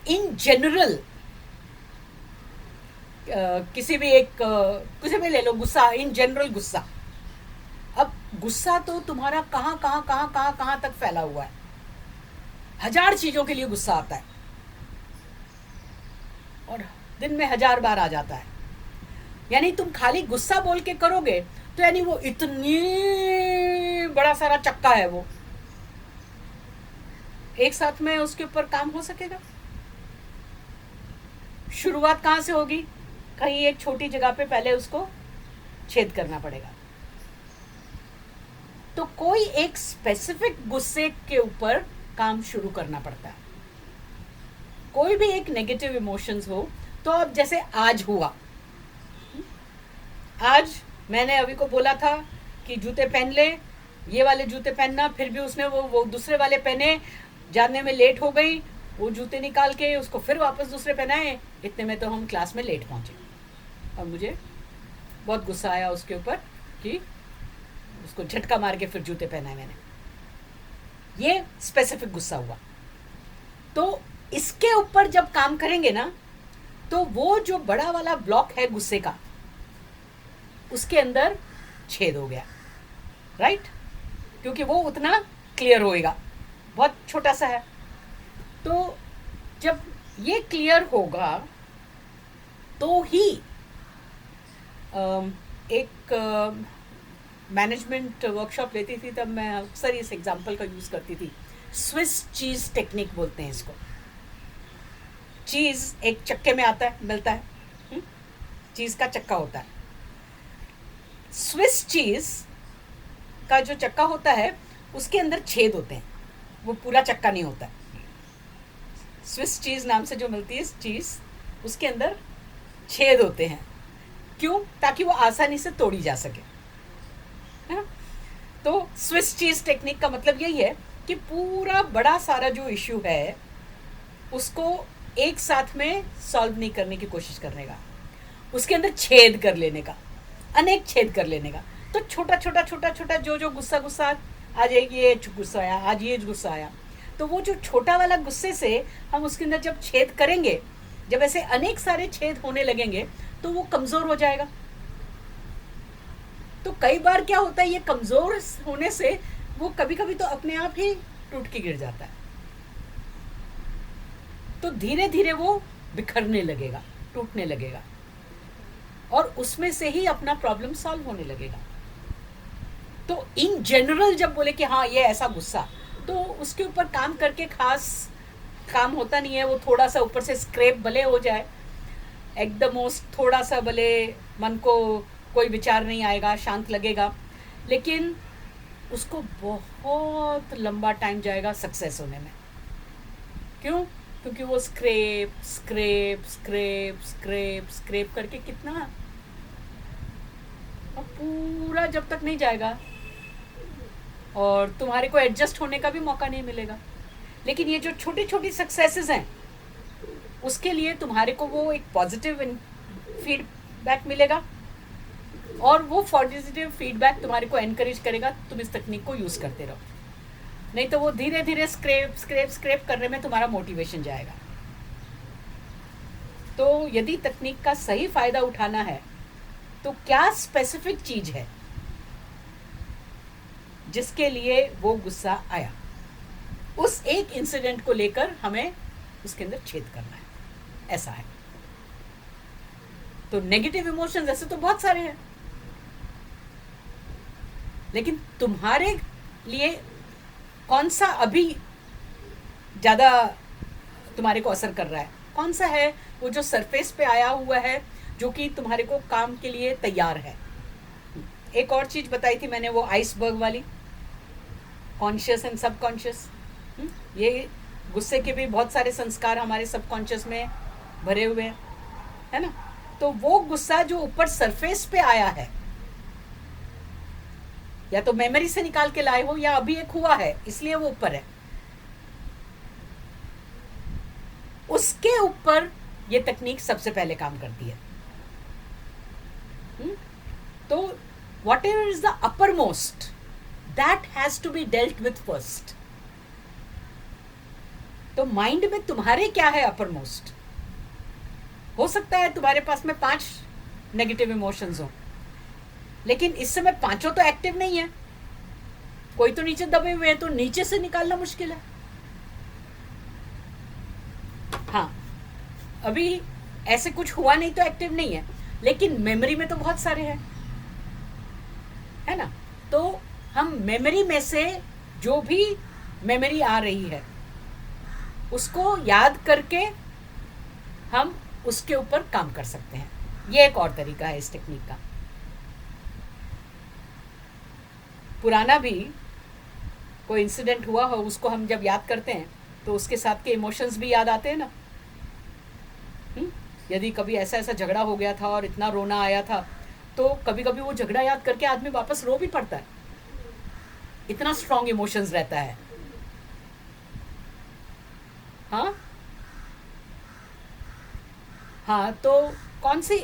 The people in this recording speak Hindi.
इन जनरल किसी भी ले लो, गुस्सा, इन जनरल गुस्सा। अब गुस्सा तो तुम्हारा कहाँ कहाँ कहाँ कहाँ कहाँ तक फैला हुआ है, हजार चीजों के लिए गुस्सा आता है और दिन में 1000 बार आ जाता है। यानी तुम खाली गुस्सा बोल के करोगे तो यानी वो इतनी बड़ा सारा चक्का है, वो एक साथ में उसके ऊपर काम हो सकेगा? शुरुआत कहाँ से होगी? कहीं एक छोटी जगह पे पहले उसको छेद करना पड़ेगा। तो कोई एक स्पेसिफिक गुस्से के ऊपर काम शुरू करना पड़ता है। कोई भी एक नेगेटिव इमोशंस हो, तो अब जैसे आज हुआ, आज मैंने अभी को बोला था कि जूते पहन ले, ये वाले जूते पहनना, फिर भी उसने वो दूसरे वाले पहने, जानने में लेट हो गई, वो जूते निकाल के उसको फिर वापस दूसरे पहनाए, इतने में तो हम क्लास में लेट पहुंचे और मुझे बहुत गुस्सा आया उसके ऊपर कि उसको झटका मार के फिर जूते पहनाए मैंने। ये स्पेसिफिक गुस्सा हुआ। तो इसके ऊपर जब काम करेंगे ना, तो वो जो बड़ा वाला ब्लॉक है गुस्से का, उसके अंदर छेद हो गया, राइट? क्योंकि वो उतना क्लियर होएगा, बहुत छोटा सा है। तो जब ये क्लियर होगा तो ही एक मैनेजमेंट वर्कशॉप लेती थी, तब मैं अक्सर इस एग्जांपल का यूज़ करती थी। स्विस चीज़ टेक्निक बोलते हैं इसको। चीज़ एक चक्के में आता है, मिलता है, चीज़ का चक्का होता है। स्विस चीज़ का जो चक्का होता है उसके अंदर छेद होते हैं, वो पूरा चक्का नहीं होता है। स्विस चीज़ नाम से जो मिलती है चीज़, उसके अंदर छेद होते हैं। क्यों? ताकि वो आसानी से तोड़ी जा सके, है ना? तो स्विस चीज़ टेक्निक का मतलब यही है कि पूरा बड़ा सारा जो इश्यू है उसको एक साथ में सॉल्व नहीं करने की कोशिश करने का, उसके अंदर छेद कर लेने का, अनेक छेद कर लेने का। तो छोटा छोटा छोटा छोटा जो गुस्सा आज ये गुस्सा आया, आज ये गुस्सा आया, तो वो जो छोटा वाला गुस्से से हम उसके अंदर जब छेद करेंगे, जब ऐसे अनेक सारे छेद होने लगेंगे तो वो कमज़ोर हो जाएगा। तो कई बार क्या होता है, ये कमज़ोर होने से वो कभी कभी तो अपने आप ही टूट के गिर जाता है। तो धीरे धीरे वो बिखरने लगेगा, टूटने लगेगा और उसमें से ही अपना प्रॉब्लम सॉल्व होने लगेगा। तो इन जनरल जब बोले कि हाँ ये ऐसा गुस्सा, तो उसके ऊपर काम करके खास काम होता नहीं है। वो थोड़ा सा ऊपर से स्क्रैप भले हो जाए, एट द मोस्ट थोड़ा सा भले मन को कोई विचार नहीं आएगा, शांत लगेगा, लेकिन उसको बहुत लंबा टाइम जाएगा सक्सेस होने में। क्यों? क्योंकि वो scrap scrap scrap scrap scrap करके कितना, और पूरा जब तक नहीं जाएगा और तुम्हारे को एडजस्ट होने का भी मौका नहीं मिलेगा। लेकिन ये जो छोटी छोटी सक्सेसेस हैं, उसके लिए तुम्हारे को वो एक पॉजिटिव फीडबैक मिलेगा और वो पॉजिटिव फीडबैक तुम्हारे को एनकरेज करेगा तुम इस तकनीक को यूज़ करते रहो। नहीं तो वो धीरे धीरे स्क्रैप स्क्रैप स्क्रैप करने में तुम्हारा मोटिवेशन जाएगा। तो यदि तकनीक का सही फ़ायदा उठाना है तो क्या स्पेसिफिक चीज़ है जिसके लिए वो गुस्सा आया, उस एक इंसिडेंट को लेकर हमें उसके अंदर छेद करना है, ऐसा है। तो नेगेटिव इमोशंस ऐसे तो बहुत सारे हैं, लेकिन तुम्हारे लिए कौन सा अभी ज़्यादा तुम्हारे को असर कर रहा है? कौन सा है वो जो सरफेस पे आया हुआ है, जो कि तुम्हारे को काम के लिए तैयार है? एक और चीज़ बताई थी मैंने, वो आइसबर्ग वाली, कॉन्शियस एंड सबकॉन्शियस। ये गुस्से के भी बहुत सारे संस्कार हमारे सबकॉन्शियस में भरे हुए हैं, है ना? तो वो गुस्सा जो ऊपर सरफेस पे आया है, या तो मेमोरी से निकाल के लाए हो या अभी एक हुआ है इसलिए वो ऊपर है, उसके ऊपर ये तकनीक सबसे पहले काम करती है। तो whatever is the uppermost, that has to be dealt with first. तो माइंड में तुम्हारे क्या है अपर मोस्ट? हो सकता है तुम्हारे पास में 5 नेगेटिव इमोशंस हो, लेकिन इस समय पांचों तो एक्टिव नहीं है, कोई तो नीचे दबे हुए हैं, तो नीचे से निकालना मुश्किल है। हाँ, अभी ऐसे कुछ हुआ नहीं तो एक्टिव नहीं है, लेकिन मेमोरी में तो बहुत सारे हैं, है ना? तो हम मेमोरी में से जो भी मेमोरी आ रही है उसको याद करके हम उसके ऊपर काम कर सकते हैं। ये एक और तरीका है इस टेक्निक का। पुराना भी कोई इंसिडेंट हुआ हो, उसको हम जब याद करते हैं तो उसके साथ के इमोशंस भी याद आते हैं ना। यदि कभी ऐसा ऐसा झगड़ा हो गया था और इतना रोना आया था, तो कभी कभी वो झगड़ा याद करके आदमी वापस रो भी पड़ता है, इतना स्ट्रॉन्ग इमोशंस रहता है। हाँ हाँ, तो कौन सी